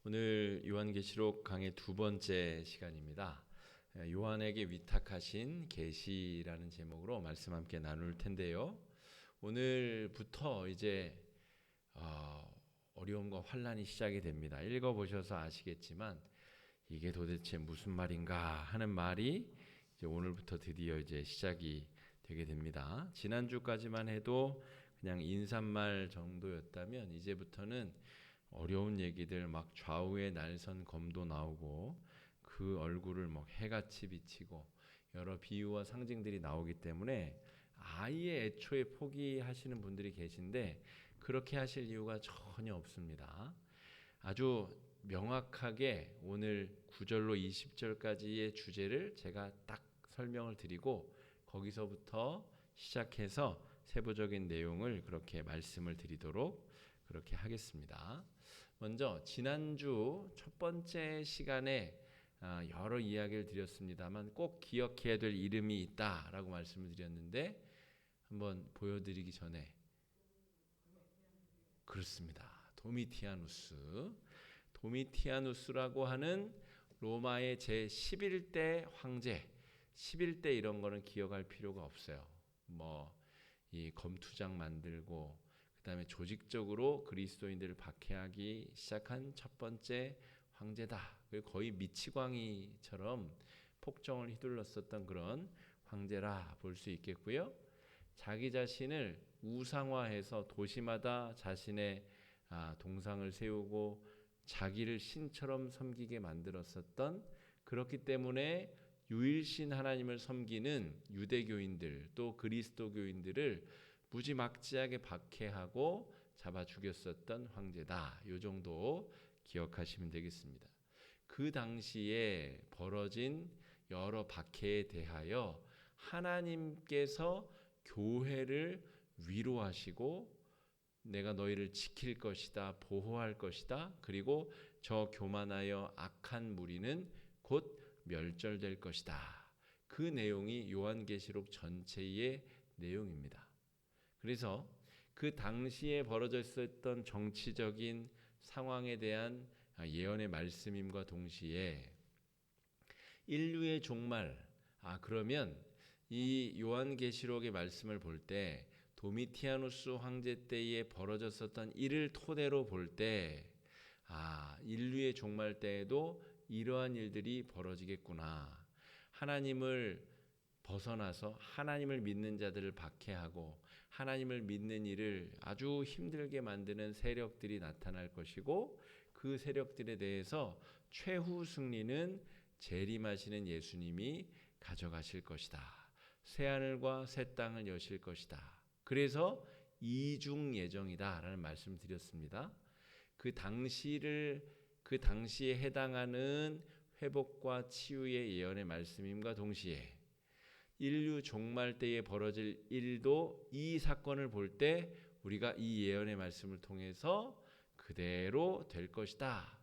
오늘 요한계시록 강의 두 번째 시간입니다. 요한에게 위탁하신 계시라는 제목으로 말씀 함께 나눌 텐데요. 오늘부터 이제 어려움과 환란이 시작이 됩니다. 읽어보셔서 아시겠지만 이게 도대체 무슨 말인가 하는 말이 이제 오늘부터 드디어 이제 시작이 되게 됩니다. 지난주까지만 해도 그냥 인사말 정도였다면 이제부터는 어려운 얘기들, 막 좌우에 날선 검도 나오고 그 얼굴을 막 해같이 비치고 여러 비유와 상징들이 나오기 때문에 아예 애초에 포기하시는 분들이 계신데 그렇게 하실 이유가 전혀 없습니다. 아주 명확하게 오늘 9절로 20절까지의 주제를 제가 딱 설명을 드리고 거기서부터 시작해서 세부적인 내용을 그렇게 말씀을 드리도록 그렇게 하겠습니다. 먼저 지난주 첫 번째 시간에 여러 이야기를 드렸습니다만 꼭 기억해야 될 이름이 있다라고 말씀을 드렸는데 한번 보여드리기 전에 그렇습니다. 도미티아누스라고 하는 로마의 제11대 황제, 11대 이런 거는 기억할 필요가 없어요. 이 검투장 만들고 그다음에 조직적으로 그리스도인들을 박해하기 시작한 첫 번째 황제다. 거의 미치광이처럼 폭정을 휘둘렀었던 그런 황제라 볼 수 있겠고요. 자기 자신을 우상화해서 도시마다 자신의 동상을 세우고 자기를 신처럼 섬기게 만들었었던, 그렇기 때문에 유일신 하나님을 섬기는 유대교인들 또 그리스도교인들을 무지막지하게 박해하고 잡아 죽였었던 황제다. 이 정도 기억하시면 되겠습니다. 그 당시에 벌어진 여러 박해에 대하여 하나님께서 교회를 위로하시고 내가 너희를 지킬 것이다, 보호할 것이다, 그리고 저 교만하여 악한 무리는 곧 멸절될 것이다. 그 내용이 요한계시록 전체의 내용입니다. 그래서 그 당시에 벌어져 있었던 정치적인 상황에 대한 예언의 말씀임과 동시에 인류의 종말, 그러면 이 요한계시록의 말씀을 볼 때 도미티아누스 황제 때에 벌어졌었던 일을 토대로 볼 때 인류의 종말 때에도 이러한 일들이 벌어지겠구나. 하나님을 벗어나서 하나님을 믿는 자들을 박해하고 하나님을 믿는 일을 아주 힘들게 만드는 세력들이 나타날 것이고 그 세력들에 대해서 최후 승리는 재림하시는 예수님이 가져가실 것이다. 새하늘과 새 땅을 여실 것이다. 그래서 이중 예정이다라는 말씀을 드렸습니다. 그 당시에 해당하는 회복과 치유의 예언의 말씀임과 동시에 인류 종말 때에 벌어질 일도 이 사건을 볼 때 우리가 이 예언의 말씀을 통해서 그대로 될 것이다.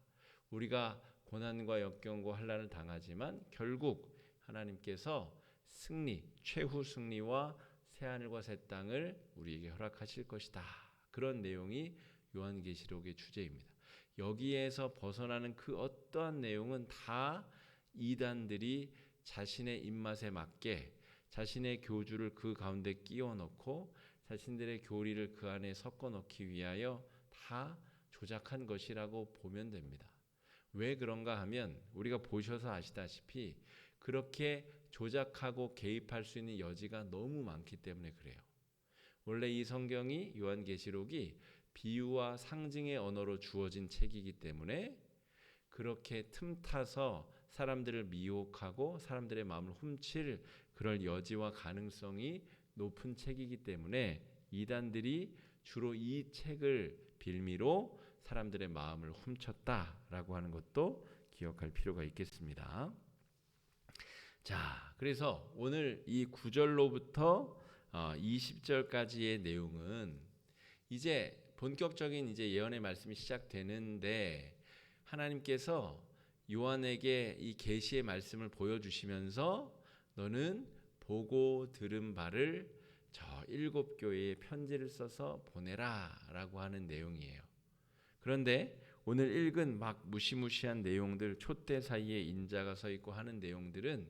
우리가 고난과 역경과 환난을 당하지만 결국 하나님께서 승리, 최후 승리와 새하늘과 새 땅을 우리에게 허락하실 것이다. 그런 내용이 요한계시록의 주제입니다. 여기에서 벗어나는 그 어떠한 내용은 다 이단들이 자신의 입맛에 맞게 자신의 교주를 그 가운데 끼워 넣고 자신들의 교리를 그 안에 섞어 넣기 위하여 다 조작한 것이라고 보면 됩니다. 왜 그런가 하면 우리가 보셔서 아시다시피 그렇게 조작하고 개입할 수 있는 여지가 너무 많기 때문에 그래요. 원래 이 성경이 요한계시록이 비유와 상징의 언어로 주어진 책이기 때문에 그렇게 틈타서 사람들을 미혹하고 사람들의 마음을 훔칠 그럴 여지와 가능성이 높은 책이기 때문에 이단들이 주로 이 책을 빌미로 사람들의 마음을 훔쳤다라고 하는 것도 기억할 필요가 있겠습니다. 자, 그래서 오늘 이 9절로부터 20절까지의 내용은 이제 본격적인 이제 예언의 말씀이 시작되는데 하나님께서 요한에게 이 계시의 말씀을 보여주시면서 너는 보고 들은 바를 저 7 교회에 편지를 써서 보내라 라고 하는 내용이에요. 그런데 오늘 읽은 막 무시무시한 내용들, 촛대 사이에 인자가 서 있고 하는 내용들은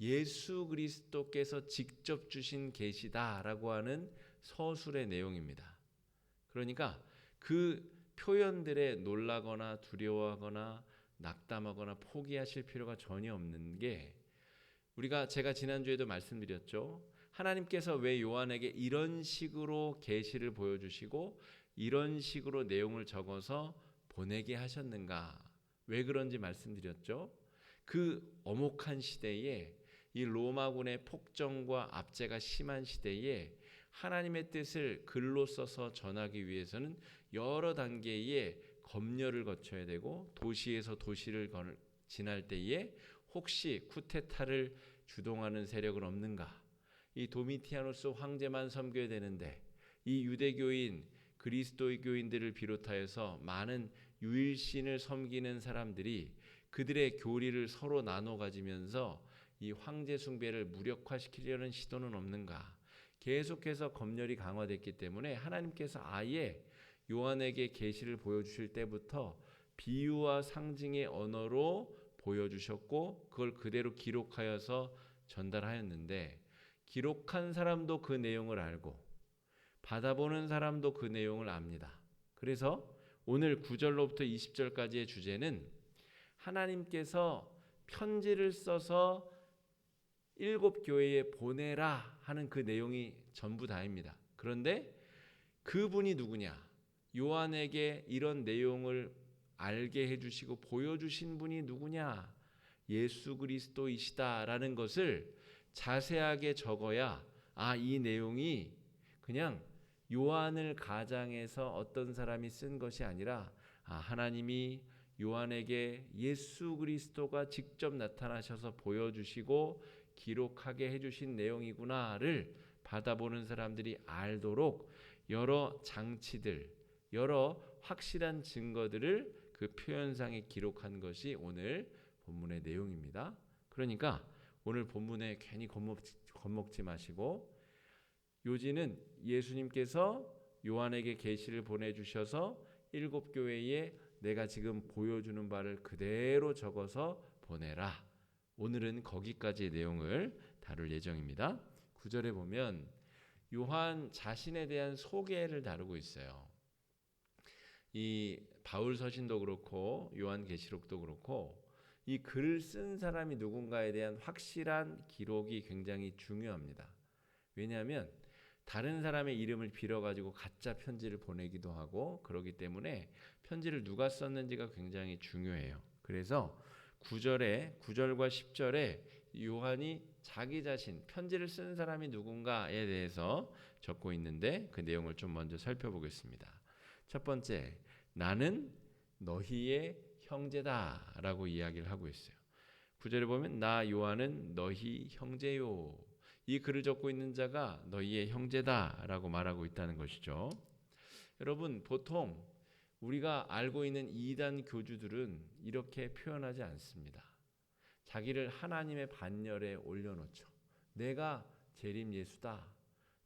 예수 그리스도께서 직접 주신 계시다라고 하는 서술의 내용입니다. 그러니까 그 표현들에 놀라거나 두려워하거나 낙담하거나 포기하실 필요가 전혀 없는 게, 제가 지난주에도 말씀드렸죠. 하나님께서 왜 요한에게 이런 식으로 계시를 보여주시고 이런 식으로 내용을 적어서 보내게 하셨는가? 왜 그런지 말씀드렸죠. 그 엄혹한 시대에, 이 로마군의 폭정과 압제가 심한 시대에 하나님의 뜻을 글로 써서 전하기 위해서는 여러 단계의 검열을 거쳐야 되고, 도시에서 도시를 지날 때에 혹시 쿠데타를 주동하는 세력은 없는가? 이 도미티아누스 황제만 섬겨야 되는데 이 유대교인, 그리스도의 교인들을 비롯하여서 많은 유일신을 섬기는 사람들이 그들의 교리를 서로 나눠 가지면서 이 황제 숭배를 무력화시키려는 시도는 없는가? 계속해서 검열이 강화됐기 때문에 하나님께서 아예 요한에게 계시를 보여주실 때부터 비유와 상징의 언어로 보여주셨고, 그걸 그대로 기록하여서 전달하였는데, 기록한 사람도 그 내용을 알고 받아보는 사람도 그 내용을 압니다. 그래서 오늘 9절로부터 20절까지의 주제는 하나님께서 편지를 써서 7 교회에 보내라 하는 그 내용이 전부 다입니다. 그런데 그분이 누구냐? 요한에게 이런 내용을 알게 해주시고 보여주신 분이 누구냐? 예수 그리스도이시다라는 것을 자세하게 적어야, 이 내용이 그냥 요한을 가장해서 어떤 사람이 쓴 것이 아니라 하나님이 요한에게 예수 그리스도가 직접 나타나셔서 보여주시고 기록하게 해주신 내용이구나를 받아보는 사람들이 알도록 여러 장치들, 여러 확실한 증거들을 그 표현상에 기록한 것이 오늘 본문의 내용입니다. 그러니까 오늘 본문에 괜히 겁먹지 마시고, 요지는 예수님께서 요한에게 계시를 보내주셔서 7 교회에 내가 지금 보여주는 바를 그대로 적어서 보내라. 오늘은 거기까지의 내용을 다룰 예정입니다. 9절에 보면 요한 자신에 대한 소개를 다루고 있어요. 이 바울 서신도 그렇고 요한계시록도 그렇고 이 글을 쓴 사람이 누군가에 대한 확실한 기록이 굉장히 중요합니다. 왜냐하면 다른 사람의 이름을 빌어가지고 가짜 편지를 보내기도 하고 그러기 때문에 편지를 누가 썼는지가 굉장히 중요해요. 그래서 9절과 10절에 요한이 자기 자신, 편지를 쓴 사람이 누군가에 대해서 적고 있는데 그 내용을 좀 먼저 살펴보겠습니다. 첫 번째, 나는 너희의 형제다라고 이야기를 하고 있어요. 9절에 보면 나 요한은 너희 형제요. 이 글을 적고 있는 자가 너희의 형제다라고 말하고 있다는 것이죠. 여러분, 보통 우리가 알고 있는 이단 교주들은 이렇게 표현하지 않습니다. 자기를 하나님의 반열에 올려놓죠. 내가 재림 예수다,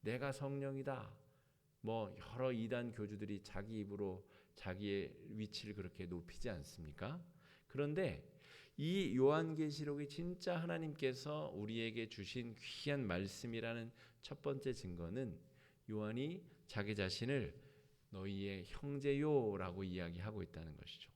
내가 성령이다. 여러 이단 교주들이 자기 입으로 자기의 위치를 그렇게 높이지 않습니까? 그런데 이 요한계시록이 진짜 하나님께서 우리에게 주신 귀한 말씀이라는 첫 번째 증거는 요한이 자기 자신을 너희의 형제요라고 이야기하고 있다는 것이죠.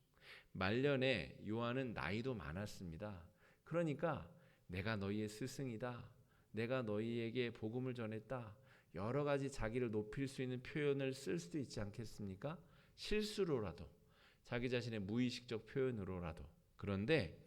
말년에 요한은 나이도 많았습니다. 그러니까 내가 너희의 스승이다, 내가 너희에게 복음을 전했다, 여러 가지 자기를 높일 수 있는 표현을 쓸 수도 있지 않겠습니까? 실수로라도, 자기 자신의 무의식적 표현으로라도. 그런데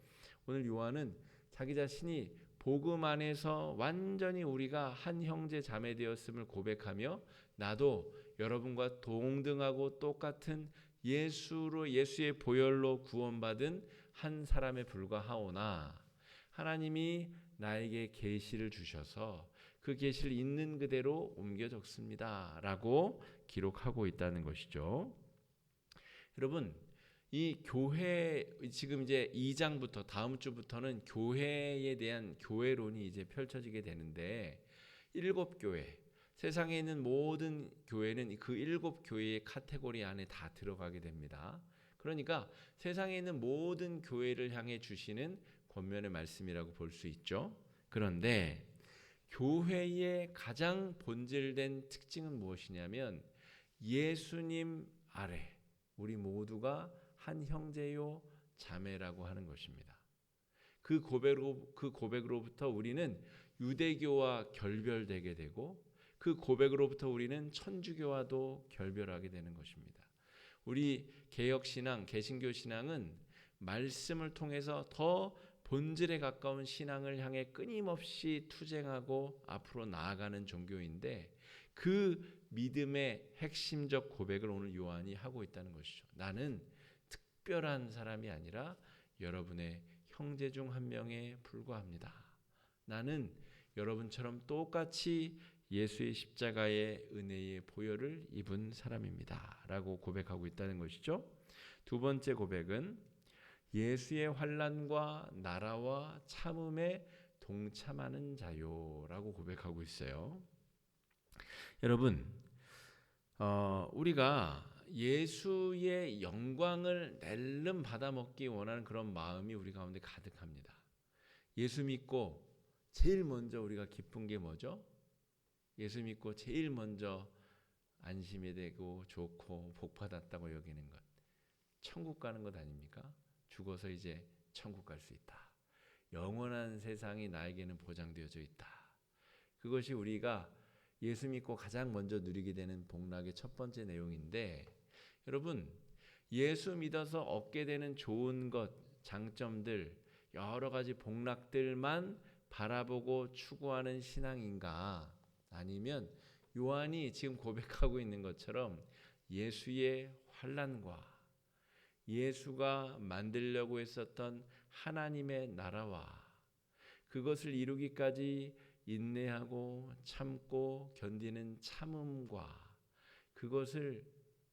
오늘 요한은 자기 자신이 복음 안에서 완전히 우리가 한 형제 자매 되었음을 고백하며, 나도 여러분과 동등하고 똑같은 예수의 보혈로 구원받은 한 사람에 불과하오나 하나님이 나에게 계시를 주셔서 그 계시를 있는 그대로 옮겨 적습니다 라고 기록하고 있다는 것이죠. 여러분, 이 교회, 지금 이제 2장부터 다음 주부터는 교회에 대한 교회론이 이제 펼쳐지게 되는데, 7 교회, 세상에 있는 모든 교회는 그 7 교회의 카테고리 안에 다 들어가게 됩니다. 그러니까 세상에 있는 모든 교회를 향해 주시는 권면의 말씀이라고 볼 수 있죠. 그런데 교회의 가장 본질된 특징은 무엇이냐면 예수님 아래 우리 모두가 한 형제요 자매라고 하는 것입니다. 그 고백으로부터 우리는 유대교와 결별되게 되고 그 고백으로부터 우리는 천주교와도 결별하게 되는 것입니다. 우리 개혁신앙, 개신교 신앙은 말씀을 통해서 더 본질에 가까운 신앙을 향해 끊임없이 투쟁하고 앞으로 나아가는 종교인데 그 믿음의 핵심적 고백을 오늘 요한이 하고 있다는 것이죠. 나는 특별한 사람이 아니라 여러분의 형제 중 한 명에 불과합니다. 나는 여러분처럼 똑같이 예수의 십자가의 은혜의 보혈을 입은 사람입니다. 라고 고백하고 있다는 것이죠. 두 번째 고백은 예수의 환난과 나라와 참음에 동참하는 자요라고 고백하고 있어요. 여러분, 우리가 예수의 영광을 낼름 받아먹기 원하는 그런 마음이 우리 가운데 가득합니다. 예수 믿고 제일 먼저 우리가 기쁜 게 뭐죠? 예수 믿고 제일 먼저 안심이 되고 좋고 복 받았다고 여기는 것. 천국 가는 것 아닙니까? 죽어서 이제 천국 갈 수 있다. 영원한 세상이 나에게는 보장되어져 있다. 그것이 우리가 예수 믿고 가장 먼저 누리게 되는 복락의 첫 번째 내용인데 여러분 예수 믿어서 얻게 되는 좋은 것, 장점들, 여러 가지 복락들만 바라보고 추구하는 신앙인가? 아니면 요한이 지금 고백하고 있는 것처럼 예수의 환난과 예수가 만들려고 했었던 하나님의 나라와 그것을 이루기까지 인내하고 참고 견디는 참음과 그것을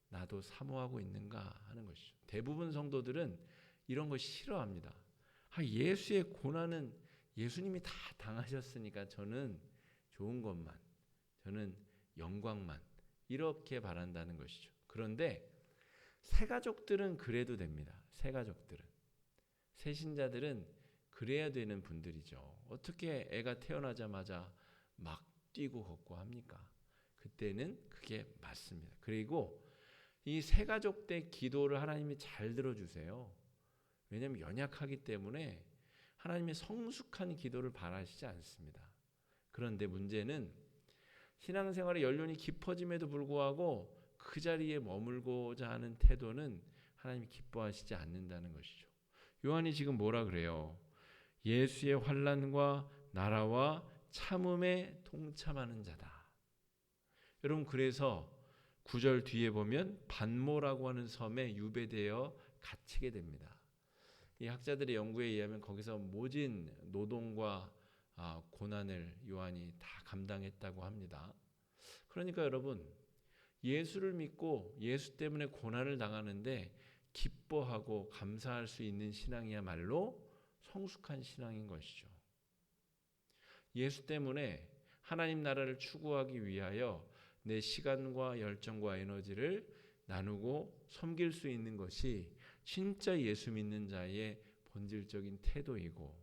나도 사모하고 있는가 하는 것이죠. 대부분 성도들은 이런 거 싫어합니다. 예수의 고난은 예수님이 다 당하셨으니까 저는 좋은 것만, 저는 영광만 이렇게 바란다는 것이죠. 그런데 새가족들은 그래도 됩니다. 새가족들은. 새신자들은 그래야 되는 분들이죠. 어떻게 애가 태어나자마자 막 뛰고 걷고 합니까? 그때는 그게 맞습니다. 그리고 이 새가족 때 기도를 하나님이 잘 들어주세요. 왜냐하면 연약하기 때문에 하나님의 성숙한 기도를 바라시지 않습니다. 그런데 문제는 신앙생활의 연륜이 깊어짐에도 불구하고 그 자리에 머물고자 하는 태도는 하나님이 기뻐하시지 않는다는 것이죠. 요한이 지금 뭐라 그래요? 예수의 환난과 나라와 참음에 동참하는 자다. 여러분 그래서 9절 뒤에 보면 반모라고 하는 섬에 유배되어 갇히게 됩니다. 이 학자들의 연구에 의하면 거기서 모진 노동과 고난을 요한이 다 감당했다고 합니다. 그러니까 여러분 예수를 믿고 예수 때문에 고난을 당하는데 기뻐하고 감사할 수 있는 신앙이야말로 성숙한 신앙인 것이죠. 예수 때문에 하나님 나라를 추구하기 위하여 내 시간과 열정과 에너지를 나누고 섬길 수 있는 것이 진짜 예수 믿는 자의 본질적인 태도이고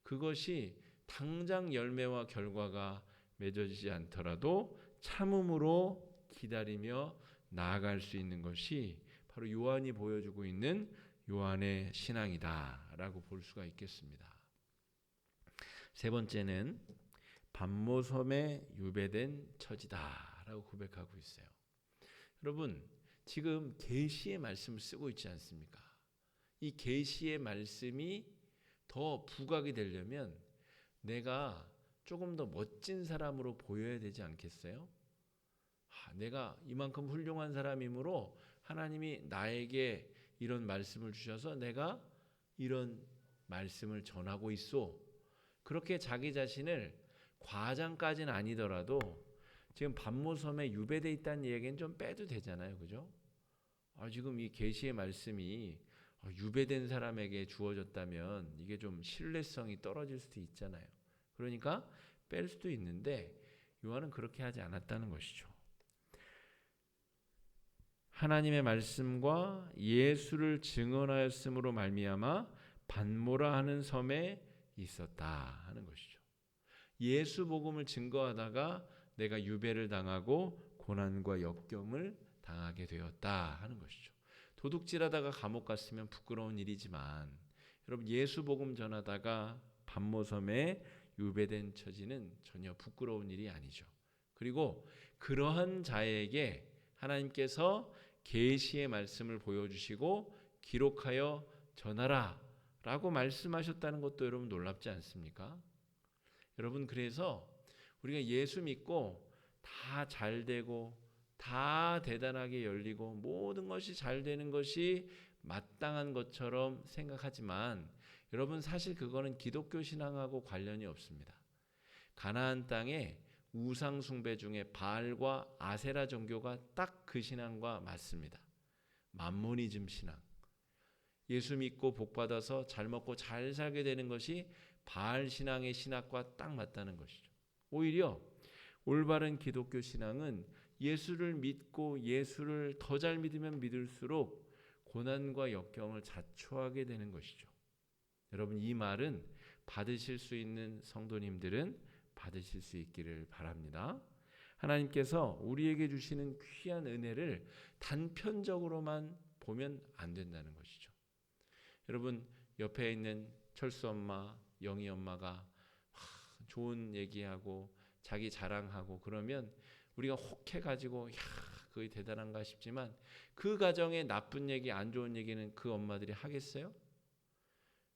그것이 당장 열매와 결과가 맺어지지 않더라도 참음으로 기다리며 나아갈 수 있는 것이 바로 요한이 보여주고 있는 요한의 신앙이다라고 볼 수가 있겠습니다. 세 번째는 반모섬에 유배된 처지다라고 고백하고 있어요. 여러분 지금 계시의 말씀을 쓰고 있지 않습니까? 이 계시의 말씀이 더 부각이 되려면 내가 조금 더 멋진 사람으로 보여야 되지 않겠어요? 내가 이만큼 훌륭한 사람이므로 하나님이 나에게 이런 말씀을 주셔서 내가 이런 말씀을 전하고 있어. 그렇게 자기 자신을 과장까지는 아니더라도 지금 반모섬에 유배되어 있다는 얘기는 좀 빼도 되잖아요. 그죠? 지금 이 계시의 말씀이 유배된 사람에게 주어졌다면 이게 좀 신뢰성이 떨어질 수도 있잖아요. 그러니까 뺄 수도 있는데 요한은 그렇게 하지 않았다는 것이죠. 하나님의 말씀과 예수를 증언하였으므로 말미암아 반모라 하는 섬에 있었다 하는 것이죠. 예수 복음을 증거하다가 내가 유배를 당하고 고난과 역경을 당하게 되었다 하는 것이죠. 도둑질하다가 감옥 갔으면 부끄러운 일이지만 여러분 예수 복음 전하다가 반모섬에 유배된 처지는 전혀 부끄러운 일이 아니죠. 그리고 그러한 자에게 하나님께서 계시의 말씀을 보여주시고 기록하여 전하라 라고 말씀하셨다는 것도 여러분 놀랍지 않습니까? 여러분 그래서 우리가 예수 믿고 다 잘되고 다 대단하게 열리고 모든 것이 잘 되는 것이 마땅한 것처럼 생각하지만 여러분 사실 그거는 기독교 신앙하고 관련이 없습니다. 가나안 땅에 우상 숭배 중에 바알과 아세라 종교가 딱 그 신앙과 맞습니다. 만모니즘 신앙. 예수 믿고 복 받아서 잘 먹고 잘 살게 되는 것이 바알 신앙의 신학과 딱 맞다는 것이죠. 오히려 올바른 기독교 신앙은 예수를 믿고 예수를 더 잘 믿으면 믿을수록 고난과 역경을 자초하게 되는 것이죠. 여러분 이 말은 받으실 수 있는 성도님들은 받으실 수 있기를 바랍니다. 하나님께서 우리에게 주시는 귀한 은혜를 단편적으로만 보면 안 된다는 것이죠. 여러분 옆에 있는 철수 엄마, 영희 엄마가 좋은 얘기하고 자기 자랑하고 그러면 우리가 혹해가지고 야 그게 대단한가 싶지만 그 가정에 나쁜 얘기, 안 좋은 얘기는 그 엄마들이 하겠어요?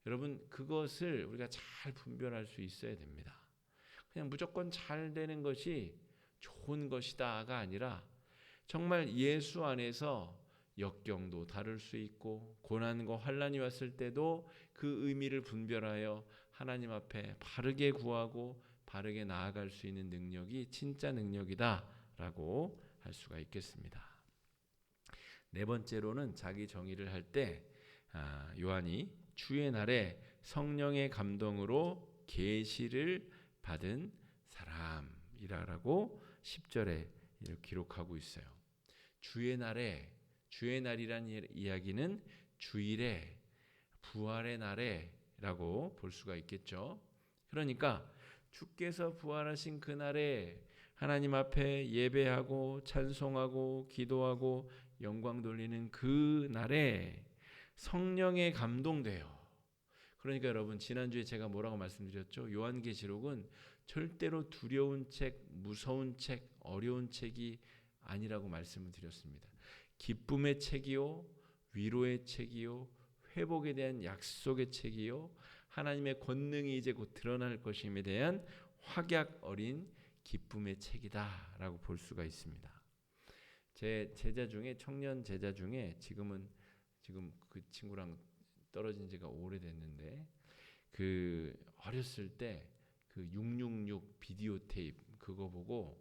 여러분 그것을 우리가 잘 분별할 수 있어야 됩니다. 그냥 무조건 잘 되는 것이 좋은 것이다가 아니라 정말 예수 안에서 역경도 다룰 수 있고 고난과 환난이 왔을 때도 그 의미를 분별하여 하나님 앞에 바르게 구하고 바르게 나아갈 수 있는 능력이 진짜 능력이다라고 할 수가 있겠습니다. 네 번째로는 자기 정의를 할 때 요한이 주의 날에 성령의 감동으로 계시를 받은 사람이라고 10절에 기록하고 있어요. 주의 날이란 이야기는 주일에 부활의 날에라고 볼 수가 있겠죠. 그러니까 주께서 부활하신 그날에 하나님 앞에 예배하고 찬송하고 기도하고 영광 돌리는 그 날에 성령에 감동돼요. 그러니까 여러분 지난주에 제가 뭐라고 말씀드렸죠? 요한계시록은 절대로 두려운 책, 무서운 책, 어려운 책이 아니라고 말씀을 드렸습니다. 기쁨의 책이요, 위로의 책이요, 회복에 대한 약속의 책이요, 하나님의 권능이 이제 곧 드러날 것임에 대한 확약 어린 기쁨의 책이다라고 볼 수가 있습니다. 제 제자 중에 청년 제자 중에 지금 그 친구랑 떨어진 지가 오래됐는데 그 어렸을 때 그 666 비디오 테이프 그거 보고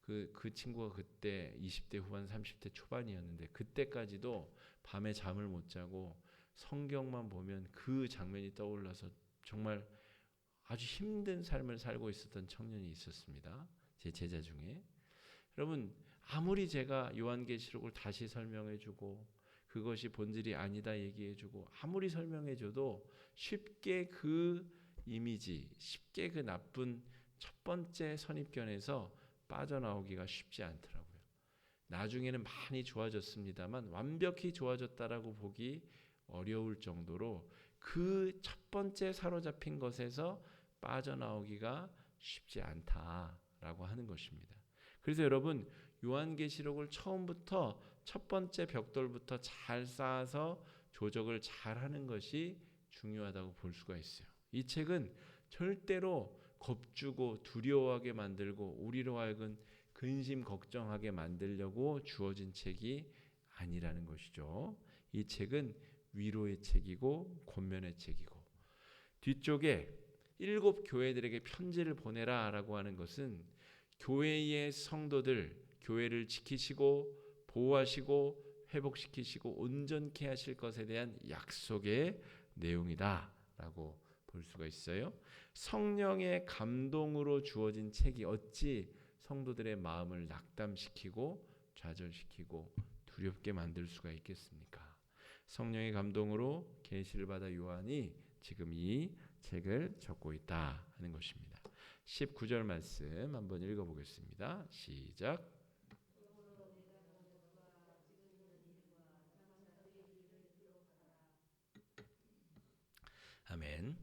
그 친구가 그때 20대 후반 30대 초반이었는데 그때까지도 밤에 잠을 못 자고 성경만 보면 그 장면이 떠올라서 정말 아주 힘든 삶을 살고 있었던 청년이 있었습니다. 제 제자 중에. 여러분 아무리 제가 요한계시록을 다시 설명해주고 그것이 본질이 아니다 얘기해주고 아무리 설명해줘도 쉽게 그 이미지, 쉽게 그 나쁜 첫 번째 선입견에서 빠져나오기가 쉽지 않더라고요. 나중에는 많이 좋아졌습니다만 완벽히 좋아졌다라고 보기 어려울 정도로 그 첫 번째 사로잡힌 것에서 빠져나오기가 쉽지 않다라고 하는 것입니다. 그래서 여러분 요한계시록을 처음부터 첫 번째 벽돌부터 잘 쌓아서 조적을 잘 하는 것이 중요하다고 볼 수가 있어요. 이 책은 절대로 겁주고 두려워하게 만들고 우리로 하여금 근심 걱정하게 만들려고 주어진 책이 아니라는 것이죠. 이 책은 위로의 책이고 권면의 책이고 뒤쪽에 7 교회들에게 편지를 보내라라고 하는 것은 교회의 성도들, 교회를 지키시고 보호하시고 회복시키시고 온전케 하실 것에 대한 약속의 내용이다라고 볼 수가 있어요. 성령의 감동으로 주어진 책이 어찌 성도들의 마음을 낙담시키고 좌절시키고 두렵게 만들 수가 있겠습니까? 성령의 감동으로 계시를 받아 요한이 지금 이 책을 적고 있다 하는 것입니다. 19절 말씀 한번 읽어보겠습니다. 시작. 아멘.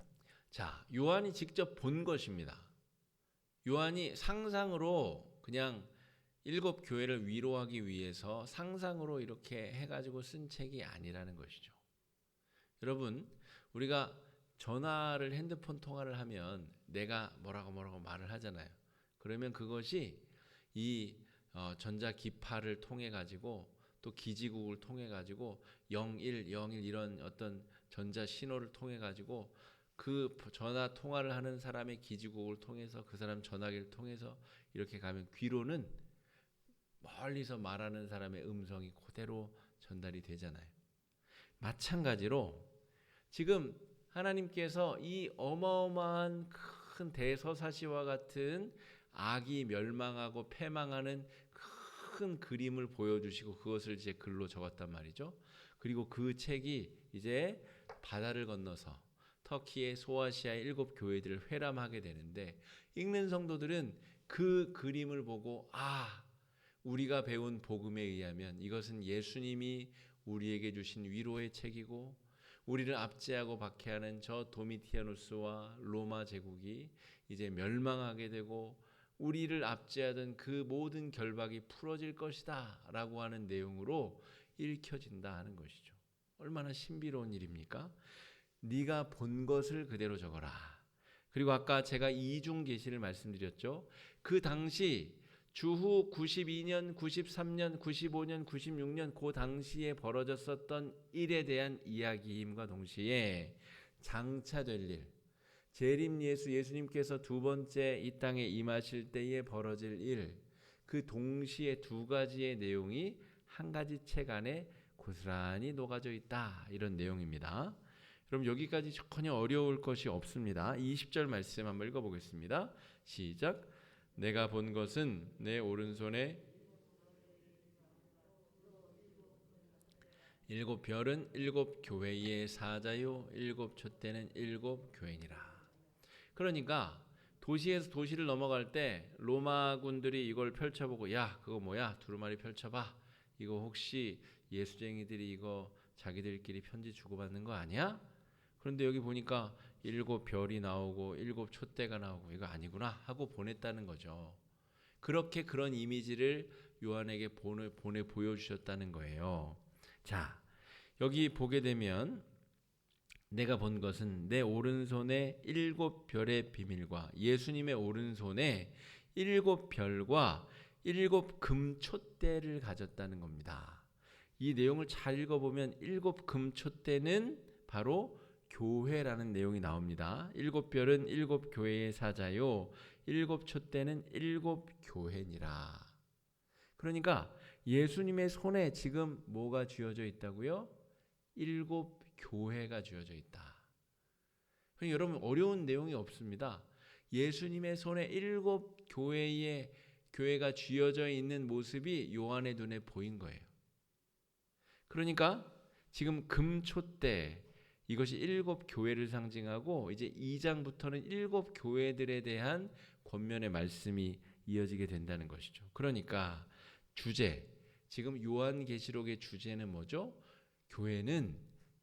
자, 요한이 직접 본 것입니다. 요한이 상상으로 그냥 7 교회를 위로하기 위해서 상상으로 이렇게 해가지고 쓴 책이 아니라는 것이죠. 여러분, 우리가 전화를 핸드폰 통화를 하면 내가 뭐라고 말을 하잖아요. 그러면 그것이 이 전자 기파를 통해 가지고 또 기지국을 통해 가지고 01 이런 어떤 전자 신호를 통해 가지고 그 전화 통화를 하는 사람의 기지국을 통해서 그 사람 전화기를 통해서 이렇게 가면 귀로는 멀리서 말하는 사람의 음성이 그대로 전달이 되잖아요. 마찬가지로 지금 하나님께서 이 어마어마한 큰 대서사시와 같은 악이 멸망하고 패망하는 큰 그림을 보여주시고 그것을 이제 글로 적었단 말이죠. 그리고 그 책이 이제 바다를 건너서 터키의 소아시아의 7 교회들을 회람하게 되는데 읽는 성도들은 그 그림을 보고 우리가 배운 복음에 의하면 이것은 예수님이 우리에게 주신 위로의 책이고 우리를 압제하고 박해하는 저 도미티아누스와 로마 제국이 이제 멸망하게 되고 우리를 압제하던 그 모든 결박이 풀어질 것이다 라고 하는 내용으로 읽혀진다 하는 것이죠. 얼마나 신비로운 일입니까? 네가 본 것을 그대로 적어라. 그리고 아까 제가 이중 계시를 말씀드렸죠. 그 당시 주후 92년, 93년, 95년, 96년 그 당시에 벌어졌었던 일에 대한 이야기임과 동시에 장차 될 일, 재림 예수님께서 두 번째 이 땅에 임하실 때에 벌어질 일, 그 동시에 두 가지의 내용이 한 가지 책 안에 고스란히 녹아져 있다 이런 내용입니다. 그럼 여기까지 전혀 어려울 것이 없습니다. 20절 말씀 한번 읽어보겠습니다. 시작. 내가 본 것은 내 오른손에 7 별은 7 교회의 사자요 7 촛대는 7 교회니라. 그러니까 도시에서 도시를 넘어갈 때 로마군들이 이걸 펼쳐보고 야 그거 뭐야 두루마리 펼쳐봐. 이거 혹시 예수쟁이들이 이거 자기들끼리 편지 주고받는 거 아니야? 그런데 여기 보니까 7 별이 나오고 7 촛대가 나오고 이거 아니구나 하고 보냈다는 거죠. 그렇게 그런 이미지를 요한에게 보내 보여주셨다는 거예요. 자, 여기 보게 되면 내가 본 것은 내 오른손에 7 별의 비밀과 예수님의 오른손에 7 별과 7 금촛대를 가졌다는 겁니다. 이 내용을 잘 읽어보면 7 금촛대는 바로 교회라는 내용이 나옵니다. 7 별은 7 교회의 사자요 7 촛대는 7 교회니라. 그러니까 예수님의 손에 지금 뭐가 쥐어져 있다고요? 7 교회가 쥐어져 있다. 여러분 어려운 내용이 없습니다. 예수님의 손에 7 교회가 쥐어져 있는 모습이 요한의 눈에 보인 거예요. 그러니까 지금 금촛대 이것이 7 교회를 상징하고 이제 2장부터는 7 교회들에 대한 권면의 말씀이 이어지게 된다는 것이죠. 그러니까 주제, 지금 요한계시록의 주제는 뭐죠? 교회는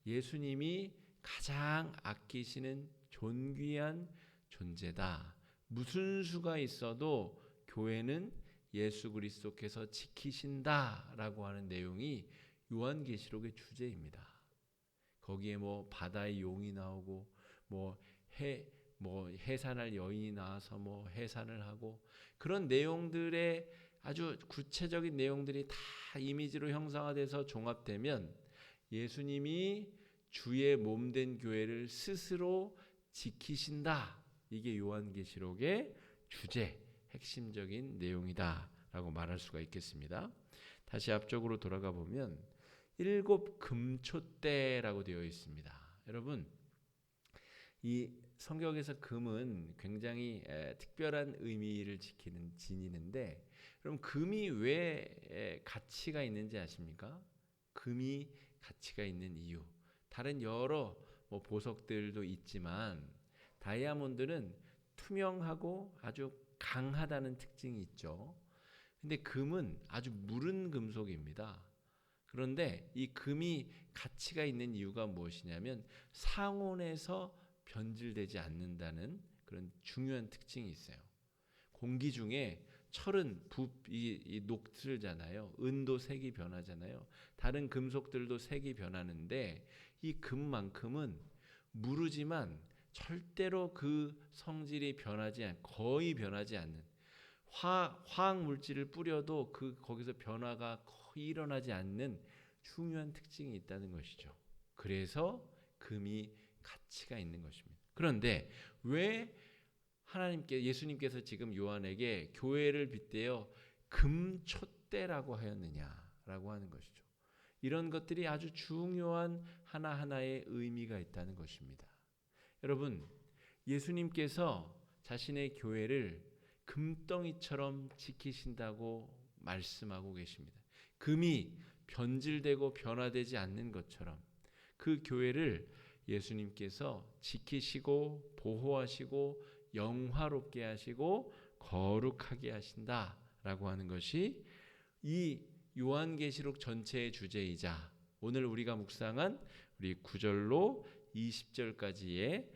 예수님이 가장 아끼시는 존귀한 존재다. 무슨 수가 있어도 교회는 예수 그리스도께서 지키신다라고 하는 내용이 요한계시록의 주제입니다. 거기에 뭐 바다의 용이 나오고 해산할 여인이 나와서 해산을 하고 그런 내용들의 아주 구체적인 내용들이 다 이미지로 형상화돼서 종합되면 예수님이 주의 몸된 교회를 스스로 지키신다. 이게 요한계시록의 주제, 핵심적인 내용이다라고 말할 수가 있겠습니다. 다시 앞쪽으로 돌아가 보면 7 금촛대라고 되어 있습니다. 여러분, 이 성경에서 금은 굉장히 특별한 의미를 지니는데, 그럼 금이 왜 가치가 있는지 아십니까? 금이 가치가 있는 이유. 다른 여러 보석들도 있지만 다이아몬드는 투명하고 아주 강하다는 특징이 있죠. 근데 금은 아주 무른 금속입니다. 그런데 이 금이 가치가 있는 이유가 무엇이냐면 상온에서 변질되지 않는다는 그런 중요한 특징이 있어요. 공기 중에 철은 녹슬잖아요. 은도 색이 변하잖아요. 다른 금속들도 색이 변하는데 이 금만큼은 무르지만 절대로 그 성질이 거의 변하지 않는, 화학 물질을 뿌려도 거기서 변화가 거의 일어나지 않는 중요한 특징이 있다는 것이죠. 그래서 금이 가치가 있는 것입니다. 그런데 왜 예수님께서 지금 요한에게 교회를 빗대어 금촛대라고 하였느냐라고 하는 것이죠. 이런 것들이 아주 중요한 하나하나의 의미가 있다는 것입니다. 여러분, 예수님께서 자신의 교회를 금덩이처럼 지키신다고 말씀하고 계십니다. 금이 변질되고 변화되지 않는 것처럼 그 교회를 예수님께서 지키시고 보호하시고 영화롭게 하시고 거룩하게 하신다라고 하는 것이 이 요한계시록 전체의 주제이자 오늘 우리가 묵상한 우리 9절로 20절까지의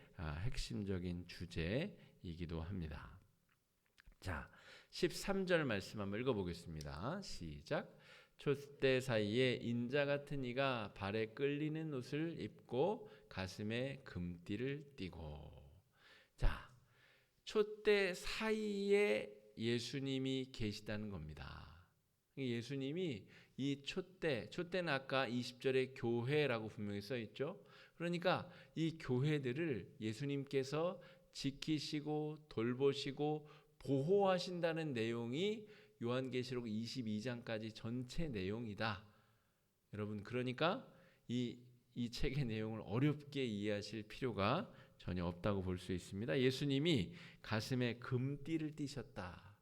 핵심적인 주제이기도 합니다. 자, 13절 말씀 한번 읽어보겠습니다. 시작. 촛대 사이에 인자 같은 이가 발에 끌리는 옷을 입고 가슴에 금띠를 띠고. 자, 촛대 사이에 예수님이 계시다는 겁니다. 예수님이 이 촛대는 아까 20절에 교회라고 분명히 써 있죠. 그러니까 이 교회들을 예수님께서 지키시고 돌보시고 보호하신다는 내용이 요한계시록 22장까지 전체 내용이다. 여러분, 그러니까 이 책의 내용을 어렵게 이해하실 필요가 전혀 없다고 볼 수 있습니다. 예수님이 가슴에 금띠를 띠셨다.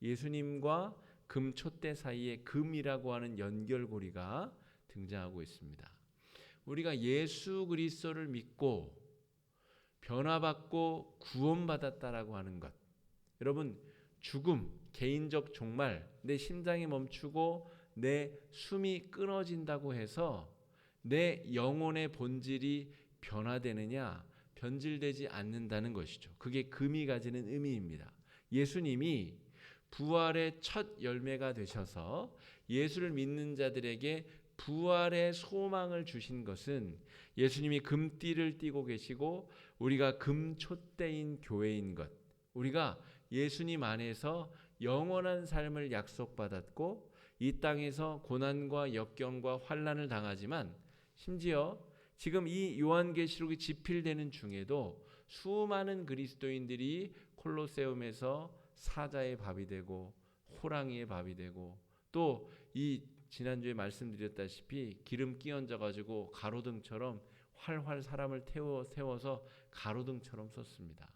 예수님과 금촛대 사이에 금이라고 하는 연결고리가 등장하고 있습니다. 우리가 예수 그리스도를 믿고 변화받고 구원받았다라고 하는 것. 여러분, 죽음, 개인적 종말, 내 심장이 멈추고 내 숨이 끊어진다고 해서 내 영혼의 본질이 변화되느냐, 변질되지 않는다는 것이죠. 그게 금이 가지는 의미입니다. 예수님이 부활의 첫 열매가 되셔서 예수를 믿는 자들에게 부활의 소망을 주신 것은 예수님이 금띠를 띠고 계시고 우리가 금촛대인 교회인 것, 우리가 예수님 안에서 영원한 삶을 약속받았고 이 땅에서 고난과 역경과 환난을 당하지만 심지어 지금 이 요한계시록이 집필되는 중에도 수많은 그리스도인들이 콜로세움에서 사자의 밥이 되고 호랑이의 밥이 되고 또 이 지난주에 말씀드렸다시피 기름 끼얹어 가지고 가로등처럼 활활 사람을 세워서 가로등처럼 섰습니다.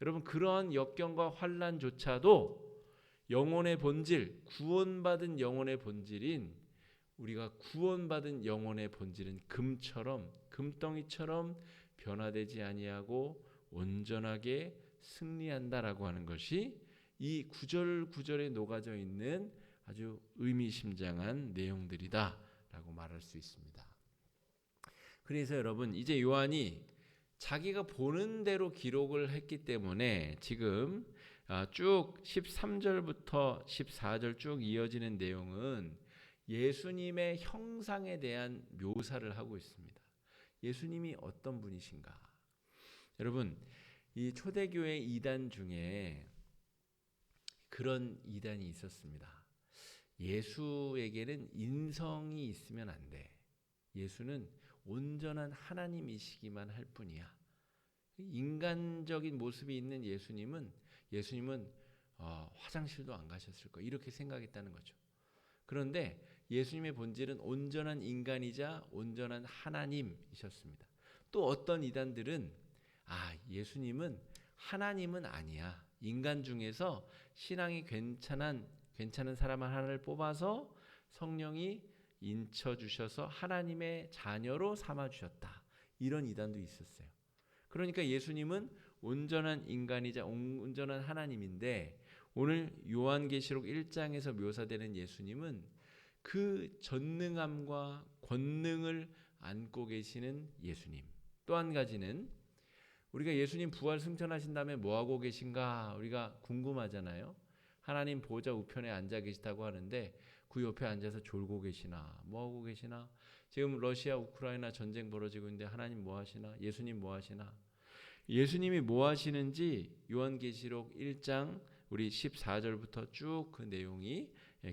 여러분, 그러한 역경과 환난조차도 영혼의 본질, 구원받은 영혼의 본질인 우리가 구원받은 영혼의 본질은 금처럼, 금덩이처럼 변화되지 아니하고 온전하게 승리한다라고 하는 것이 이 구절에 녹아져 있는 아주 의미심장한 내용들이다라고 말할 수 있습니다. 그래서 여러분, 이제 요한이 자기가 보는 대로 기록을 했기 때문에 지금 쭉 13절부터 14절 쭉 이어지는 내용은 예수님의 형상에 대한 묘사를 하고 있습니다. 예수님이 어떤 분이신가? 여러분, 이 초대교회 이단 중에 그런 이단이 있었습니다. 예수에게는 인성이 있으면 안 돼. 예수는 온전한 하나님이시기만 할 뿐이야. 인간적인 모습이 있는 예수님은 화장실도 안 가셨을 거야. 이렇게 생각했다는 거죠. 그런데 예수님의 본질은 온전한 인간이자 온전한 하나님이셨습니다. 또 어떤 이단들은 예수님은 하나님은 아니야. 인간 중에서 신앙이 괜찮은 사람 하나를 뽑아서 성령이 인쳐주셔서 하나님의 자녀로 삼아주셨다. 이런 이단도 있었어요. 그러니까 예수님은 온전한 인간이자 온전한 하나님인데 오늘 요한계시록 1장에서 묘사되는 예수님은 그 전능함과 권능을 안고 계시는 예수님. 또 한 가지는 우리가 예수님 부활 승천하신 다음에 뭐하고 계신가 우리가 궁금하잖아요. 하나님 보좌 우편에 앉아 계시다고 하는데 그 옆에 앉아서 졸고 계시나 뭐하고 계시나. 지금 러시아 우크라이나 전쟁 벌어지고 있는데 하나님 뭐 하시나, 예수님 뭐 하시나. 예수님이 뭐 하시는지 요한계시록 1장 우리 14절부터 쭉 그 내용이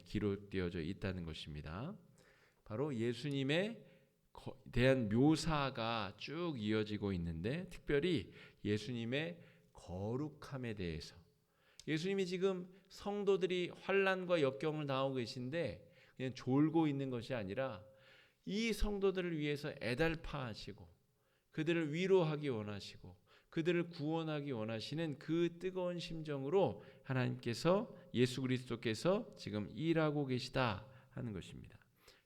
기록되어져 있다는 것입니다. 바로 예수님에 대한 묘사가 쭉 이어지고 있는데 특별히 예수님의 거룩함에 대해서, 예수님이 지금 성도들이 환난과 역경을 당하고 계신데 그냥 졸고 있는 것이 아니라 이 성도들을 위해서 애달파하시고 그들을 위로하기 원하시고 그들을 구원하기 원하시는 그 뜨거운 심정으로 하나님께서, 예수 그리스도께서 지금 일하고 계시다 하는 것입니다.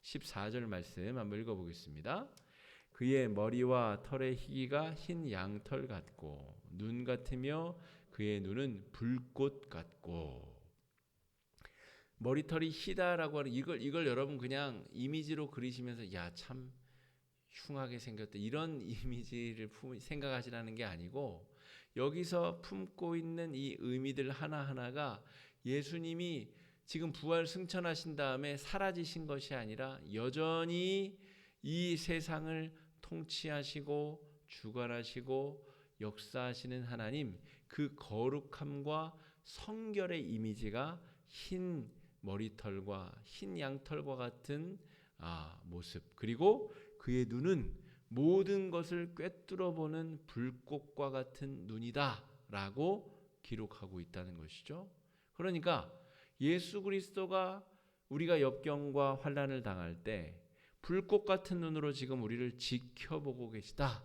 14절 말씀 한번 읽어보겠습니다. 그의 머리와 털의 희기가 흰 양털 같고 눈 같으며 그의 눈은 불꽃 같고. 머리털이 희다라고 하는 이걸 여러분 그냥 이미지로 그리시면서 야 참 흉하게 생겼다 이런 이미지를 생각하시라는 게 아니고 여기서 품고 있는 이 의미들 하나하나가 예수님이 지금 부활 승천하신 다음에 사라지신 것이 아니라 여전히 이 세상을 통치하시고 주관하시고 역사하시는 하나님, 그 거룩함과 성결의 이미지가 흰 머리털과 흰 양털과 같은 모습, 그리고 그의 눈은 모든 것을 꿰뚫어 보는 불꽃과 같은 눈이다 라고 기록하고 있다는 것이죠. 그러니까 예수 그리스도가 우리가 역경과 환난을 당할 때 불꽃 같은 눈으로 지금 우리를 지켜보고 계시다.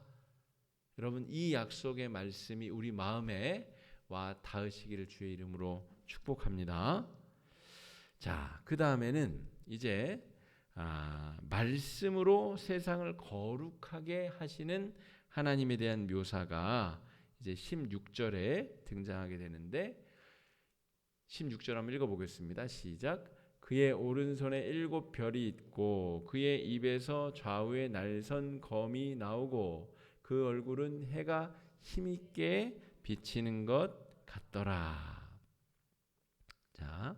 여러분, 이 약속의 말씀이 우리 마음에 와 닿으시기를 주의 이름으로 축복합니다. 자, 그 다음에는 이제 말씀으로 세상을 거룩하게 하시는 하나님에 대한 묘사가 이제 16절에 등장하게 되는데 16절 한번 읽어보겠습니다. 시작. 그의 오른손에 7별이 있고 그의 입에서 좌우에 날선 검이 나오고 그 얼굴은 해가 힘있게 비치는 것 같더라. 자,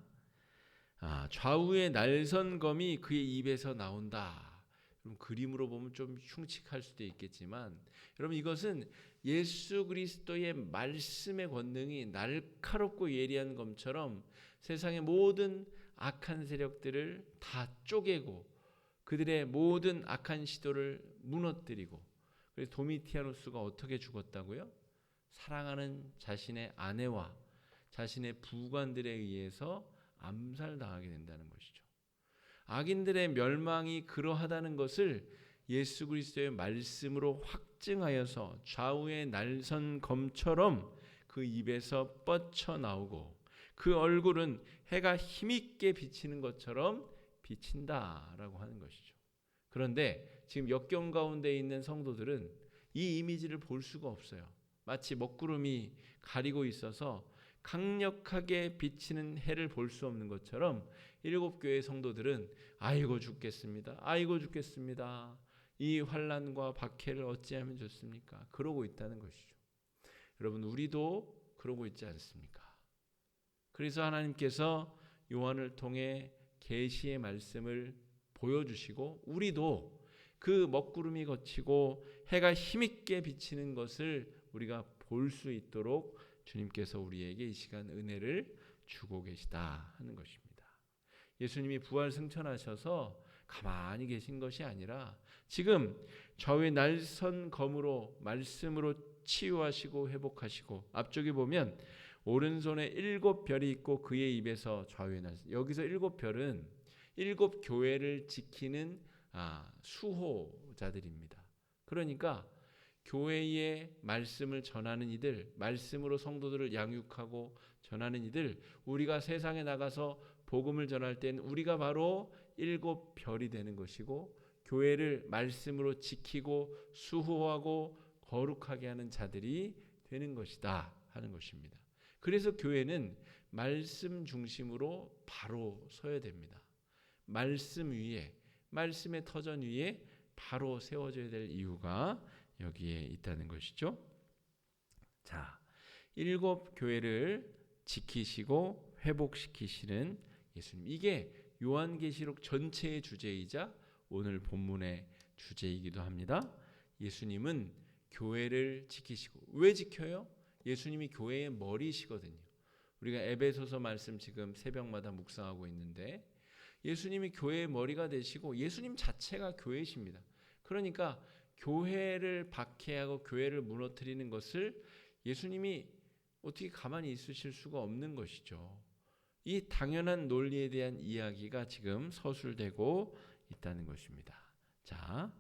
좌우에 날선 검이 그의 입에서 나온다. 그럼 그림으로 보면 좀 흉측할 수도 있겠지만 여러분, 이것은 예수 그리스도의 말씀의 권능이 날카롭고 예리한 검처럼 세상의 모든 악한 세력들을 다 쪼개고 그들의 모든 악한 시도를 무너뜨리고. 그래서 도미티아누스가 어떻게 죽었다고요? 사랑하는 자신의 아내와 자신의 부관들에 의해서 암살당하게 된다는 것이죠. 악인들의 멸망이 그러하다는 것을 예수 그리스도의 말씀으로 확증하여서 좌우의 날선 검처럼 그 입에서 뻗쳐나오고 그 얼굴은 해가 힘있게 비치는 것처럼 비친다라고 하는 것이죠. 그런데 지금 역경 가운데 있는 성도들은 이 이미지를 볼 수가 없어요. 마치 먹구름이 가리고 있어서 강력하게 비치는 해를 볼 수 없는 것처럼 일곱 교회 성도들은 아이고 죽겠습니다. 아이고 죽겠습니다. 이 환난과 박해를 어찌하면 좋습니까? 그러고 있다는 것이죠. 여러분, 우리도 그러고 있지 않습니까? 그래서 하나님께서 요한을 통해 계시의 말씀을 보여주시고 우리도 그 먹구름이 걷히고 해가 힘있게 비치는 것을 우리가 볼 수 있도록 주님께서 우리에게 이 시간 은혜를 주고 계시다 하는 것입니다. 예수님이 부활 승천하셔서 가만히 계신 것이 아니라 지금 좌우의 날선 검으로 말씀으로 치유하시고 회복하시고, 앞쪽에 보면 오른손에 7별이 있고 그의 입에서 좌우의 날선, 여기서 7별은 7 교회를 지키는 수호자들입니다. 그러니까 교회의 말씀을 전하는 이들, 말씀으로 성도들을 양육하고 전하는 이들, 우리가 세상에 나가서 복음을 전할 땐 우리가 바로 7별이 되는 것이고, 교회를 말씀으로 지키고 수호하고 거룩하게 하는 자들이 되는 것이다 하는 것입니다. 그래서 교회는 말씀 중심으로 바로 서야 됩니다. 말씀 위에, 말씀의 터전 위에 바로 세워져야 될 이유가 여기에 있다는 것이죠. 자, 7 교회를 지키시고 회복시키시는 예수님, 이게 요한계시록 전체의 주제이자 오늘 본문의 주제이기도 합니다. 예수님은 교회를 지키시고, 왜 지켜요? 예수님이 교회의 머리시거든요. 우리가 에베소서 말씀 지금 새벽마다 묵상하고 있는데, 예수님이 교회의 머리가 되시고 예수님 자체가 교회이십니다. 그러니까 교회를 박해하고 교회를 무너뜨리는 것을 예수님이 어떻게 가만히 있으실 수가 없는 것이죠. 이 당연한 논리에 대한 이야기가 지금 서술되고 있다는 것입니다. 자,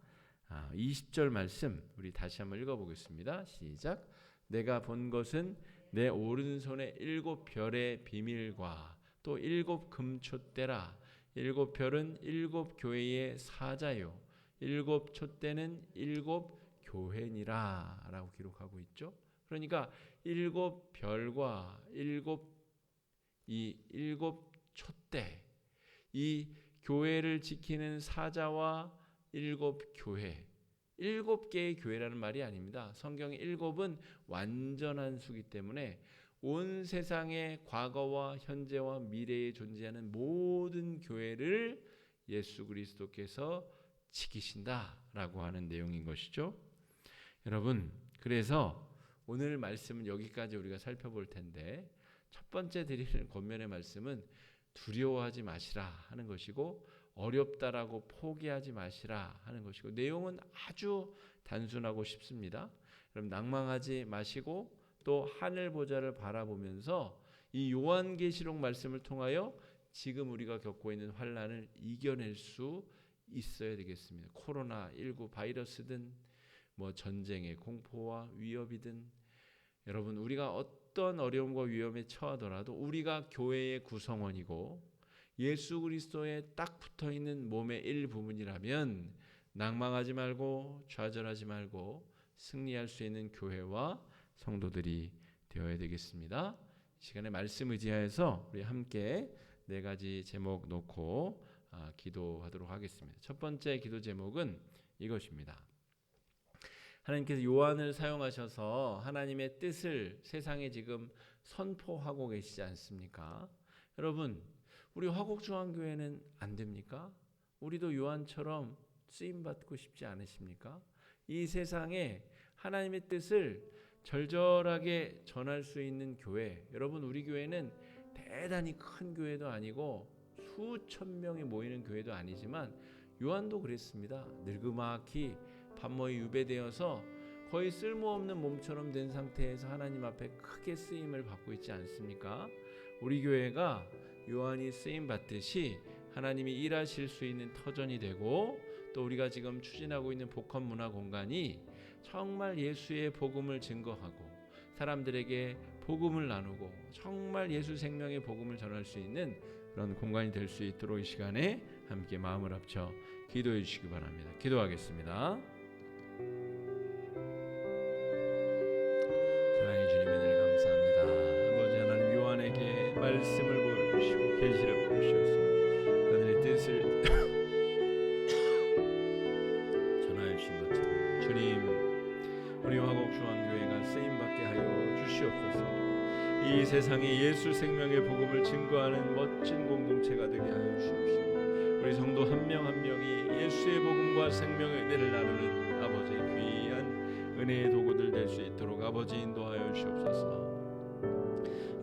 20절 말씀 우리 다시 한번 읽어보겠습니다. 시작. 내가 본 것은 내 오른손에 7별의 비밀과 또 7 금촛대라. 7별은 7 교회의 사자요, 7 촛대는 7 교회니라 라고 기록하고 있죠. 그러니까 7 별과 7 촛대, 이 교회를 지키는 사자와 7 교회, 7개의 교회라는 말이 아닙니다. 성경의 7은 완전한 수기 때문에 온 세상의 과거와 현재와 미래에 존재하는 모든 교회를 예수 그리스도께서 지키신다라고 하는 내용인 것이죠. 여러분, 그래서 오늘 말씀은 여기까지 우리가 살펴볼 텐데, 첫 번째 드리는 권면의 말씀은 두려워하지 마시라 하는 것이고, 어렵다라고 포기하지 마시라 하는 것이고, 내용은 아주 단순하고 쉽습니다. 그럼 낭망하지 마시고 또 하늘 보좌를 바라보면서 이 요한계시록 말씀을 통하여 지금 우리가 겪고 있는 환난을 이겨낼 수 있어야 되겠습니다. 코로나19 바이러스든 뭐 전쟁의 공포와 위협이든, 여러분, 우리가 어떤 어려움과 위험에 처하더라도 우리가 교회의 구성원이고 예수 그리스도에 딱 붙어있는 몸의 일부분이라면 낭망하지 말고 좌절하지 말고 승리할 수 있는 교회와 성도들이 되어야 되겠습니다. 이 시간에 말씀 의지하여서 우리 함께 4가지 제목 놓고 기도하도록 하겠습니다. 첫 번째 기도 제목은 이것입니다. 하나님께서 요한을 사용하셔서 하나님의 뜻을 세상에 지금 선포하고 계시지 않습니까? 여러분, 우리 화곡중앙교회는 안 됩니까? 우리도 요한처럼 쓰임받고 싶지 않으십니까? 이 세상에 하나님의 뜻을 절절하게 전할 수 있는 교회, 여러분, 우리 교회는 대단히 큰 교회도 아니고 수천 명이 모이는 교회도 아니지만 요한도 그랬습니다. 늙음하기 밤머이 유배되어서 거의 쓸모없는 몸처럼 된 상태에서 하나님 앞에 크게 쓰임을 받고 있지 않습니까? 우리 교회가 요한이 쓰임 받듯이 하나님이 일하실 수 있는 터전이 되고, 또 우리가 지금 추진하고 있는 복합문화 공간이 정말 예수의 복음을 증거하고 사람들에게 복음을 나누고 정말 예수 생명의 복음을 전할 수 있는 그런 공간이 될 수 있도록 이 시간에 함께 마음을 합쳐 기도해 주시기 바랍니다. 기도하겠습니다. 사랑의 주님, 은혜를 감사합니다. 아버지 하나님, 요한에게 말씀을 보여주시고 계시를 보여주셔서 그들의 뜻을 전하여 주신 것처럼 주님, 우리 화곡중앙교회가 쓰임받게 하여 주시옵소서. 이 세상에 예수 생명의 복음을 증거하는 멋진 공동체가 되게 하여 주십시오. 우리 성도 한 명 한 명이 예수의 복음과 생명의 은혜를 나누는 아버지의 귀한 은혜의 도구들 될 수 있도록 아버지 인도하여 주옵소서.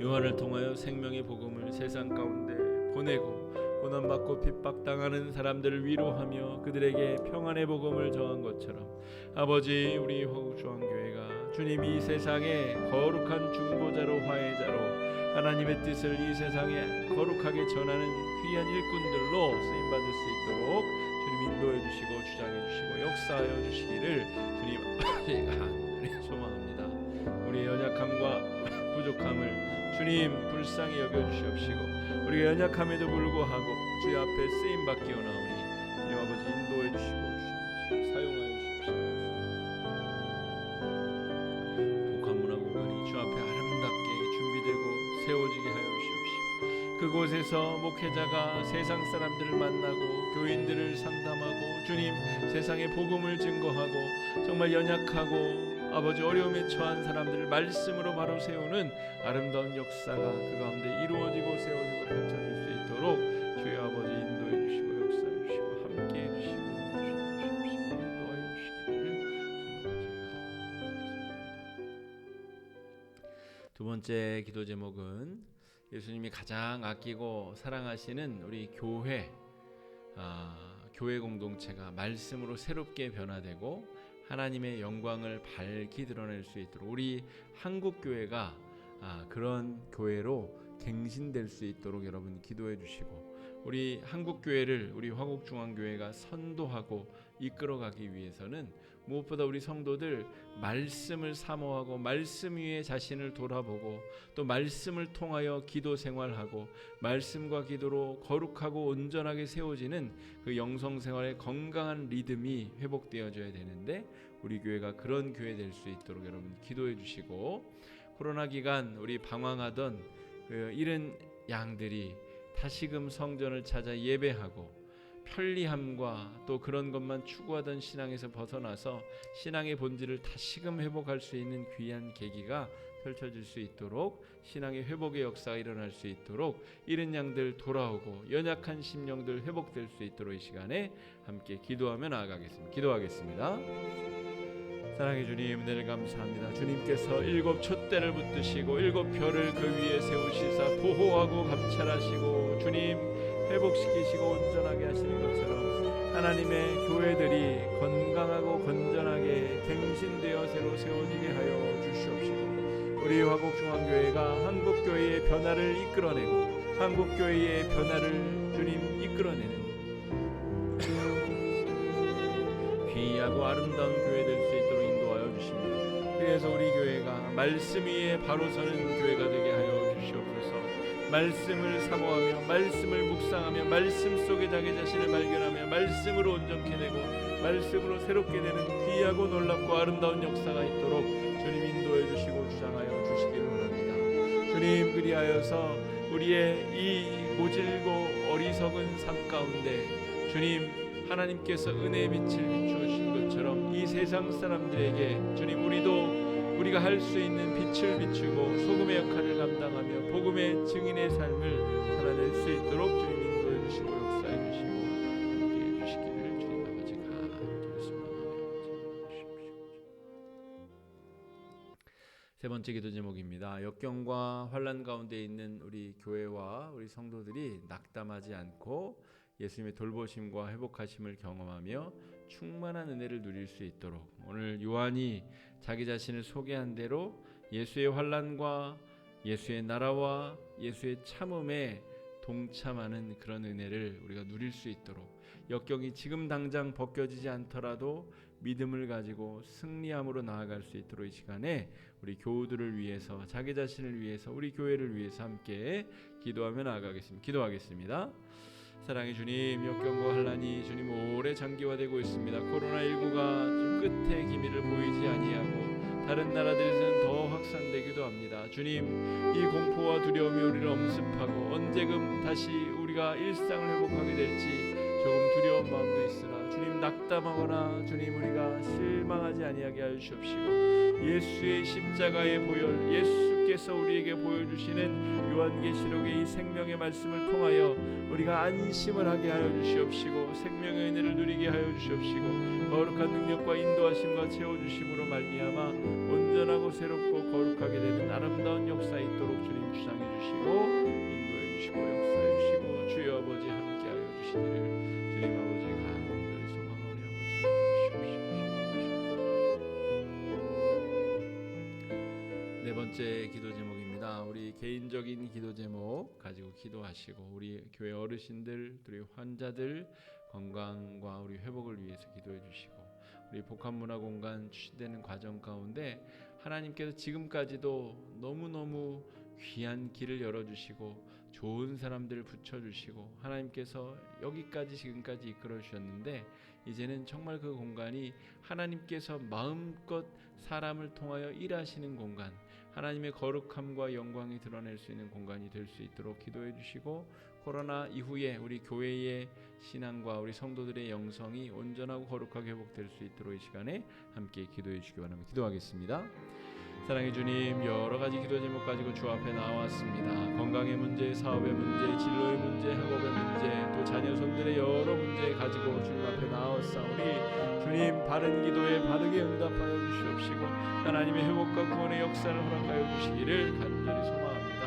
요한을 통하여 생명의 복음을 세상 가운데 보내고 고난받고 핍박당하는 사람들을 위로하며 그들에게 평안의 복음을 전한 것처럼 아버지, 우리 화곡중앙교회가 주님 이 세상에 거룩한 중보자로 화해자로 하나님의 뜻을 이 세상에 거룩하게 전하는 귀한 일꾼들로 쓰임받을 수 있도록 주님 인도해 주시고 주장해 주시고 역사하여 주시기를 주님 부족함을 주님 불쌍히 여겨주시옵시고 우리가 연약함에도 불구하고 주의 앞에 쓰임받기 원하오니 주님 아버지 인도해 주시고 사용하여 주시옵시고 복합문화 공간이 주 앞에 아름답게 준비되고 세워지게 하여 주시옵시고 그곳에서 목회자가 세상 사람들을 만나고 교인들을 상담하고 주님 세상에 복음을 증거하고 정말 연약하고 아버지 어려움에 처한 사람들을 말씀으로 바로 세우는 아름다운 역사가 그 가운데 이루어지고 세워지고 펼쳐질 수 있도록 주의 아버지 인도해 주시고 역사해 주시고 함께해 주시고 인도하여 주시기를 두 번째 기도 제목은 예수님이 가장 아끼고 사랑하시는 우리 교회 교회 공동체가 말씀으로 새롭게 변화되고 하나님의 영광을 밝히 드러낼 수 있도록 우리 한국 교회가 그런 교회로 갱신될 수 있도록 여러분 기도해 주시고 우리 한국 교회를 우리 화곡중앙교회가 선도하고 이끌어가기 위해서는 무엇보다 우리 성도들 말씀을 사모하고 말씀 위에 자신을 돌아보고 또 말씀을 통하여 기도 생활하고 말씀과 기도로 거룩하고 온전하게 세워지는 그 영성 생활의 건강한 리듬이 회복되어져야 되는데 우리 교회가 그런 교회 될 수 있도록 여러분 기도해 주시고 코로나 기간 우리 방황하던 그 잃은 양들이 다시금 성전을 찾아 예배하고 편리함과 또 그런 것만 추구하던 신앙에서 벗어나서 신앙의 본질을 다시금 회복할 수 있는 귀한 계기가 펼쳐질 수 있도록 신앙의 회복의 역사가 일어날 수 있도록 잃은 양들 돌아오고 연약한 심령들 회복될 수 있도록 이 시간에 함께 기도하며 나아가겠습니다. 기도하겠습니다. 사랑해 주님 은혜를 감사합니다. 주님께서 일곱 촛대를 붙드시고 일곱 별을 그 위에 세우시사 보호하고 감찰하시고 주님 회복시키시고 온전하게 하시는 것처럼 하나님의 교회들이 건강하고 건전하게 갱신되어 새로 세워지게 하여 주시옵시고 우리 화곡중앙교회가 한국교회의 변화를 이끌어내고 한국교회의 변화를 주님 이끌어내는 귀하고 아름다운 교회 될 수 있도록 인도하여 주십니다. 그래서 우리 교회가 말씀 위에 바로 서는 교회가 되게 하여 주시옵소서. 말씀을 사모하며 말씀을 묵상하며 말씀 속에 자기 자신을 발견하며 말씀으로 온전케 되고 말씀으로 새롭게 되는 귀하고 놀랍고 아름다운 역사가 있도록 주님 인도해 주시고 주장하여 주시기를 원합니다. 주님 그리하여서 우리의 이 모질고 어리석은 삶 가운데 주님 하나님께서 은혜의 빛을 비추어주신 것처럼 이 세상 사람들에게 주님 우리가 할 수 있는 빛을 비추고 소금의 역할을 감당하며 복음의 증인의 삶을 살아낼 수 있도록 주님 인도해 주시고 역사해 주시고 함께해 주시기를 주님 아버지가 세 번째 기도 제목입니다. 역경과 환난 가운데 있는 우리 교회와 우리 성도들이 낙담하지 않고 예수님의 돌보심과 회복하심을 경험하며 충만한 은혜를 누릴 수 있도록 오늘 요한이 자기 자신을 소개한 대로 예수의 환난과 예수의 나라와 예수의 참음에 동참하는 그런 은혜를 우리가 누릴 수 있도록 역경이 지금 당장 벗겨지지 않더라도 믿음을 가지고 승리함으로 나아갈 수 있도록 이 시간에 우리 교우들을 위해서 자기 자신을 위해서 우리 교회를 위해서 함께 기도하며 나아가겠습니다. 기도하겠습니다. 사랑의 주님, 역경과 환난이 주님 오래 장기화되고 있습니다. 코로나19가 지금 끝의 기미를 보이지 아니하고 다른 나라들에서는 더 확산되기도 합니다. 주님, 이 공포와 두려움이 우리를 엄습하고 언제금 다시 우리가 일상을 회복하게 될지 조금 두려운 마음도 있으나 주님 낙담하거나 주님 우리가 실망하지 아니하게 하여 주시옵시고 예수의 십자가의 보혈 예수께서 우리에게 보여주시는 요한계시록의 이 생명의 말씀을 통하여 우리가 안심을 하게 하여 주시옵시고 생명의 은혜를 누리게 하여 주시옵시고 거룩한 능력과 인도하심과 채워주심으로 말미암아 온전하고 새롭고 거룩하게 되는 아름다운 역사 있도록 주님 주장해 주시고 인도해 주시고 역사해 주시고 주여 아버지 함께하여 주시기를 주님 아버지가 간절히 소망하오니 아버지 네 번째 기도 제목입니다. 우리 개인적인 기도 제목 가지고 기도하시고 우리 교회 어르신들, 우리 환자들 건강과 우리 회복을 위해서 기도해 주시고 우리 복합문화공간 추진되는 과정 가운데 하나님께서 지금까지도 너무너무 귀한 길을 열어주시고 좋은 사람들을 붙여주시고 하나님께서 여기까지 지금까지 이끌어 주셨는데, 이제는 정말 그 공간이 하나님께서 마음껏 사람을 통하여 일하시는 공간, 하나님의 거룩함과 영광이 드러낼 수 있는 공간이 될 수 있도록 기도해 주시고, 코로나 이후에 우리 교회의 신앙과 우리 성도들의 영성이 온전하고 거룩하게 회복될 수 있도록 이 시간에 함께 기도해 주시기 바랍니다. 기도하겠습니다. 사랑의 주님, 여러 가지 기도 제목 가지고 주 앞에 나왔습니다. 건강의 문제, 사업의 문제, 진로의 문제, 학업의 문제, 또 자녀 손들의 여러 문제 가지고 주님 앞에 나왔사오니 주님, 바른 기도에 바르게 응답하여 주시옵시고 하나님의 회복과 구원의 역사를 허락하여 주시기를 간절히 소망합니다.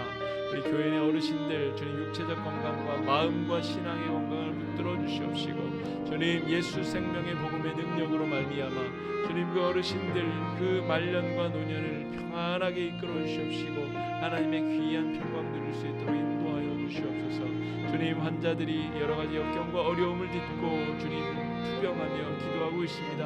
우리 교회 내 어르신들 주님 육체적 건강과 마음과 신앙의 건강을 붙들어 주시옵시고 주님, 예수 생명의 복음의 능력으로 말미암아 주님 그 어르신들 그 말년과 노년을 평안하게 이끌어 주시옵시고 하나님의 귀한 평강 누릴 수 있도록 인도하여 주시옵소서. 주님, 환자들이 여러 가지 역경과 어려움을 딛고 주님 투병하며 기도하고 있습니다.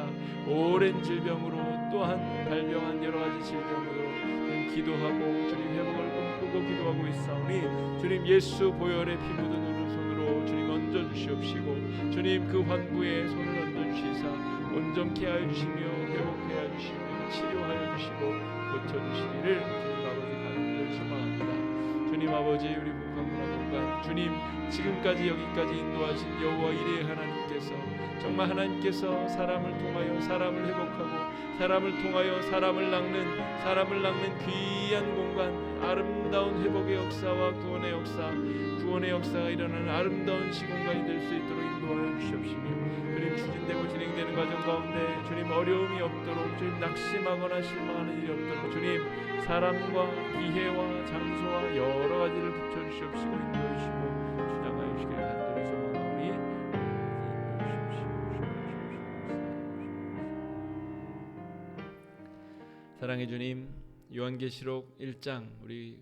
오랜 질병으로 또한 발병한 여러 가지 질병으로 주님 기도하고 주님 회복을 꿈꾸고 기도하고 있사오니 주님, 예수 보혈의 피 묻은 오른손으로 주님 얹어 주시옵시고 주님 그 환부에 손을 얹어 주시사 온전케 하여 주시며 회복케 하여 주시며 치료하여 주시고 고쳐주시기를 주님 아버지 간절히 소망합니다. 주님 아버지, 우리 북한문화공간 주님 지금까지 여기까지 인도하신 여호와 이레의 하나님께서 정말 하나님께서 사람을 통하여 사람을 회복하고 사람을 통하여 사람을 낚는 귀한 공간, 아름다운 회복의 역사와 구원의 역사가 일어나는 아름다운 시공간이 될 수 있도록 인도하여 주시옵시며 주님, 추진되고 진행되는 과정 가운데 주님 어려움이 없도록, 주님 낙심하거나 실망하는 일이 없도록 주님 사람과 기회와 장소와 여러 가지를 붙여주시옵시고 인도해 주시고 주장하여 주시기를 간절히 소망하오니 인도해 주시옵시고. 사랑의 주님, 요한계시록 1장 우리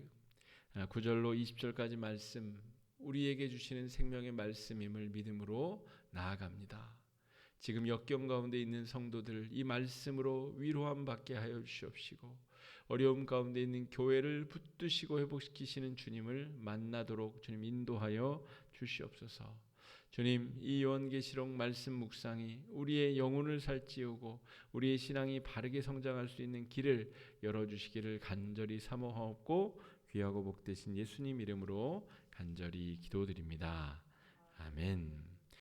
9절로 20절까지 말씀, 우리에게 주시는 생명의 말씀임을 믿음으로 나아갑니다. 지금 역경 가운데 있는 성도들 이 말씀으로 위로함 받게 하여 주시옵시고 어려움 가운데 있는 교회를 붙드시고 회복시키시는 주님을 만나도록 주님 인도하여 주시옵소서. 주님, 이 요한계시록 말씀 묵상이 우리의 영혼을 살찌우고 우리의 신앙이 바르게 성장할 수 있는 길을 열어주시기를 간절히 사모하옵고 귀하고 복되신 예수님 이름으로 간절히 기도드립니다. 아멘.